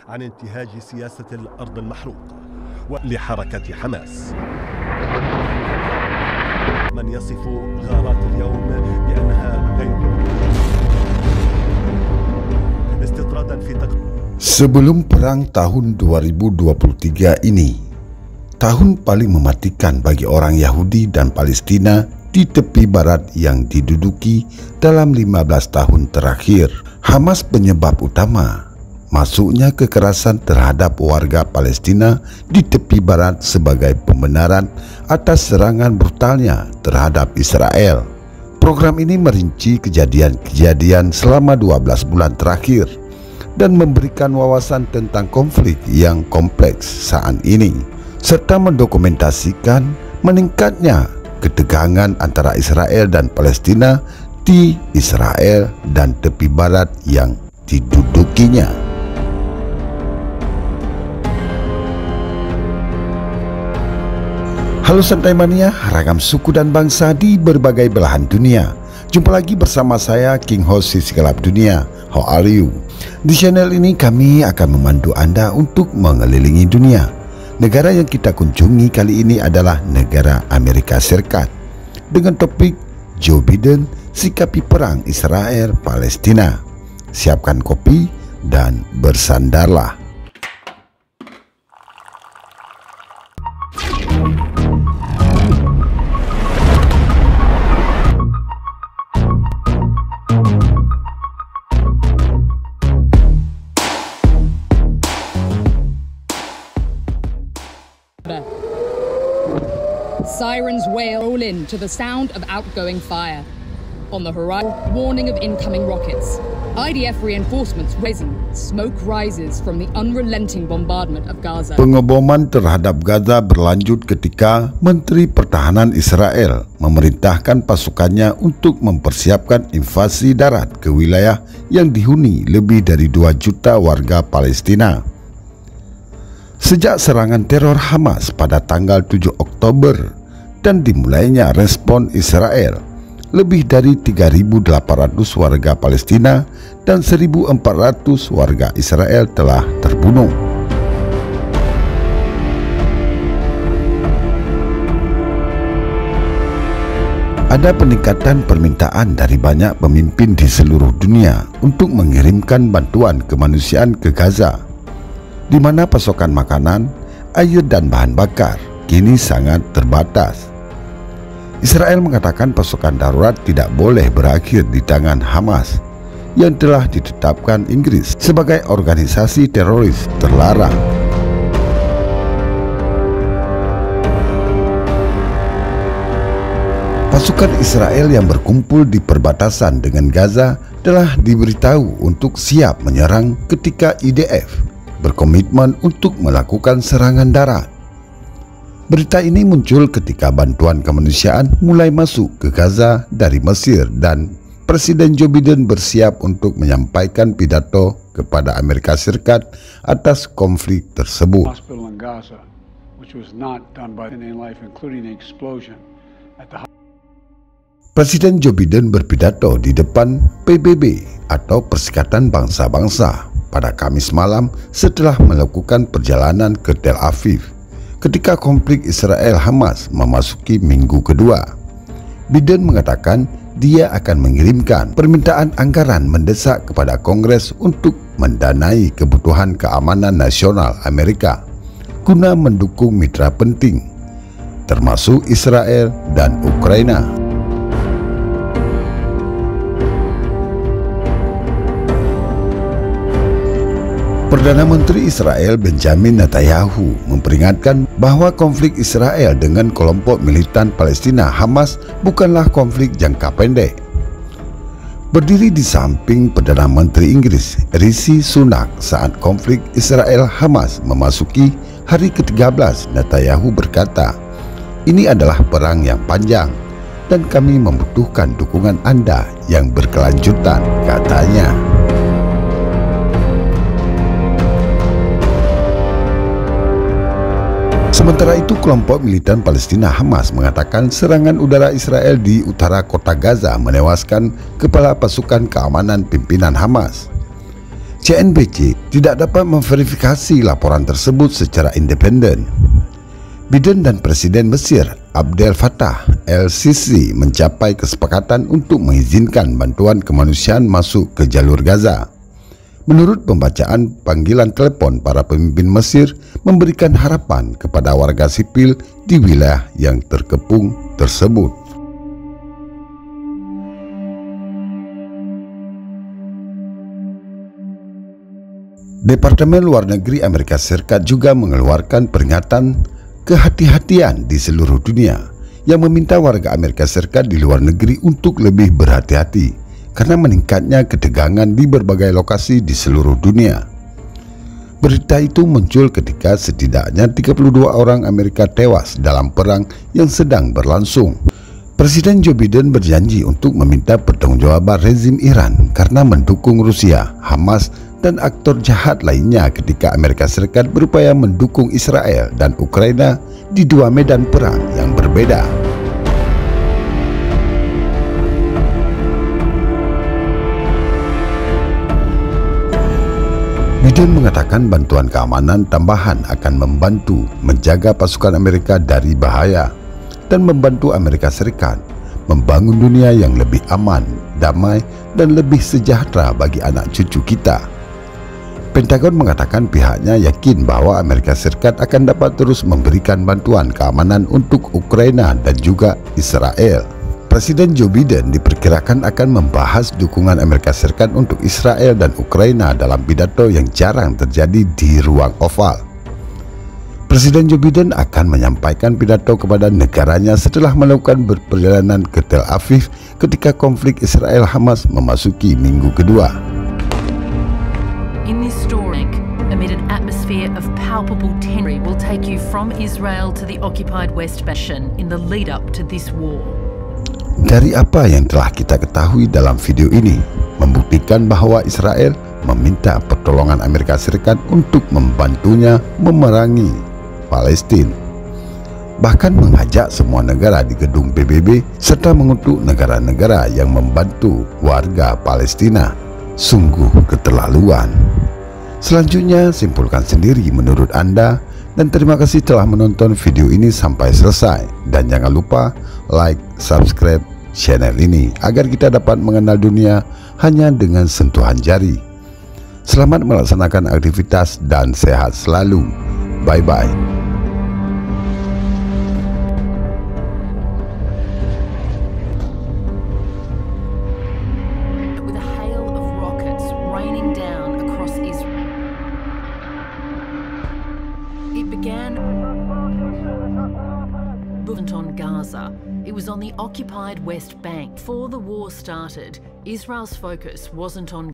عن انتهاج سياسة الأرض المحروقة ولحركة حماس من يصف غارات اليوم بأنها غير استطرادا في Sebelum perang tahun 2023 ini, tahun paling mematikan bagi orang Yahudi dan Palestina di tepi barat yang diduduki dalam 15 tahun terakhir. Hamas penyebab utama masuknya kekerasan terhadap warga Palestina di tepi barat sebagai pembenaran atas serangan brutalnya terhadap Israel. Program ini merinci kejadian-kejadian selama 12 bulan terakhir dan memberikan wawasan tentang konflik yang kompleks saat ini, serta mendokumentasikan meningkatnya ketegangan antara Israel dan Palestina di Israel dan tepi barat yang didudukinya. Halo Santai Mania, ragam suku dan bangsa di berbagai belahan dunia. Jumpa lagi bersama saya, King Host Sisi Gelap Dunia. How are you? Di channel ini kami akan memandu Anda untuk mengelilingi dunia. Negara yang kita kunjungi kali ini adalah negara Amerika Serikat, dengan topik Joe Biden sikapi perang Israel-Palestina. Siapkan kopi dan bersandarlah. Sirens wail roll in to the sound of outgoing fire. On the horizon, warning of incoming rockets. IDF reinforcements rising. Smoke rises from the unrelenting bombardment of Gaza. Pengeboman terhadap Gaza berlanjut ketika Menteri Pertahanan Israel memerintahkan pasukannya untuk mempersiapkan invasi darat ke wilayah yang dihuni lebih dari 2 juta warga Palestina. Sejak serangan teror Hamas pada tanggal 7 Oktober dan dimulainya respon Israel, lebih dari 3.800 warga Palestina dan 1.400 warga Israel telah terbunuh. Ada peningkatan permintaan dari banyak pemimpin di seluruh dunia untuk mengirimkan bantuan kemanusiaan ke Gaza, di mana pasokan makanan, air dan bahan bakar kini sangat terbatas. Israel mengatakan pasukan darurat tidak boleh berakhir di tangan Hamas yang telah ditetapkan Inggris sebagai organisasi teroris terlarang. Pasukan Israel yang berkumpul di perbatasan dengan Gaza telah diberitahu untuk siap menyerang ketika IDF berkomitmen untuk melakukan serangan darat. Berita ini muncul ketika bantuan kemanusiaan mulai masuk ke Gaza dari Mesir dan Presiden Joe Biden bersiap untuk menyampaikan pidato kepada Amerika Serikat atas konflik tersebut. Presiden Joe Biden berpidato di depan PBB atau Perserikatan Bangsa-Bangsa pada Kamis malam setelah melakukan perjalanan ke Tel Aviv ketika konflik Israel-Hamas memasuki minggu kedua. Biden mengatakan dia akan mengirimkan permintaan anggaran mendesak kepada Kongres untuk mendanai kebutuhan keamanan nasional Amerika guna mendukung mitra penting, termasuk Israel dan Ukraina. Perdana Menteri Israel Benjamin Netanyahu memperingatkan bahwa konflik Israel dengan kelompok militan Palestina Hamas bukanlah konflik jangka pendek. Berdiri di samping Perdana Menteri Inggris Rishi Sunak saat konflik Israel-Hamas memasuki hari ke-13, Netanyahu berkata, "Ini adalah perang yang panjang dan kami membutuhkan dukungan Anda yang berkelanjutan," katanya. Sementara itu, kelompok militan Palestina Hamas mengatakan serangan udara Israel di utara kota Gaza menewaskan kepala pasukan keamanan pimpinan Hamas. CNBC tidak dapat memverifikasi laporan tersebut secara independen. Biden dan Presiden Mesir Abdel Fattah el-Sisi mencapai kesepakatan untuk mengizinkan bantuan kemanusiaan masuk ke jalur Gaza. Menurut pembacaan panggilan telepon, para pemimpin Mesir memberikan harapan kepada warga sipil di wilayah yang terkepung tersebut. Departemen Luar Negeri Amerika Serikat juga mengeluarkan peringatan kehati-hatian di seluruh dunia yang meminta warga Amerika Serikat di luar negeri untuk lebih berhati-hati karena meningkatnya ketegangan di berbagai lokasi di seluruh dunia. Berita itu muncul ketika setidaknya 32 orang Amerika tewas dalam perang yang sedang berlangsung. Presiden Joe Biden berjanji untuk meminta pertanggungjawaban rezim Iran karena mendukung Rusia, Hamas, dan aktor jahat lainnya ketika Amerika Serikat berupaya mendukung Israel dan Ukraina di dua medan perang yang berbeda. Biden mengatakan bantuan keamanan tambahan akan membantu menjaga pasukan Amerika dari bahaya dan membantu Amerika Serikat membangun dunia yang lebih aman, damai, dan lebih sejahtera bagi anak cucu kita. Pentagon mengatakan pihaknya yakin bahwa Amerika Serikat akan dapat terus memberikan bantuan keamanan untuk Ukraina dan juga Israel. Presiden Joe Biden diperkirakan akan membahas dukungan Amerika Serikat untuk Israel dan Ukraina dalam pidato yang jarang terjadi di ruang oval. Presiden Joe Biden akan menyampaikan pidato kepada negaranya setelah melakukan perjalanan ke Tel Aviv ketika konflik Israel-Hamas memasuki minggu kedua. In this story, amid an atmosphere of palpable tension, will take you from Israel to the occupied West Bank in the lead up to this war. Dari apa yang telah kita ketahui dalam video ini, membuktikan bahwa Israel meminta pertolongan Amerika Serikat untuk membantunya memerangi Palestina. Bahkan mengajak semua negara di gedung PBB serta mengutuk negara-negara yang membantu warga Palestina. Sungguh keterlaluan. Selanjutnya, simpulkan sendiri menurut Anda, dan terima kasih telah menonton video ini sampai selesai. Dan jangan lupa like, subscribe channel ini agar kita dapat mengenal dunia hanya dengan sentuhan jari. Selamat melaksanakan aktivitas dan sehat selalu. Bye-bye. It began on Gaza. It was on the occupied West Bank. Before the war started, Israel's focus wasn't on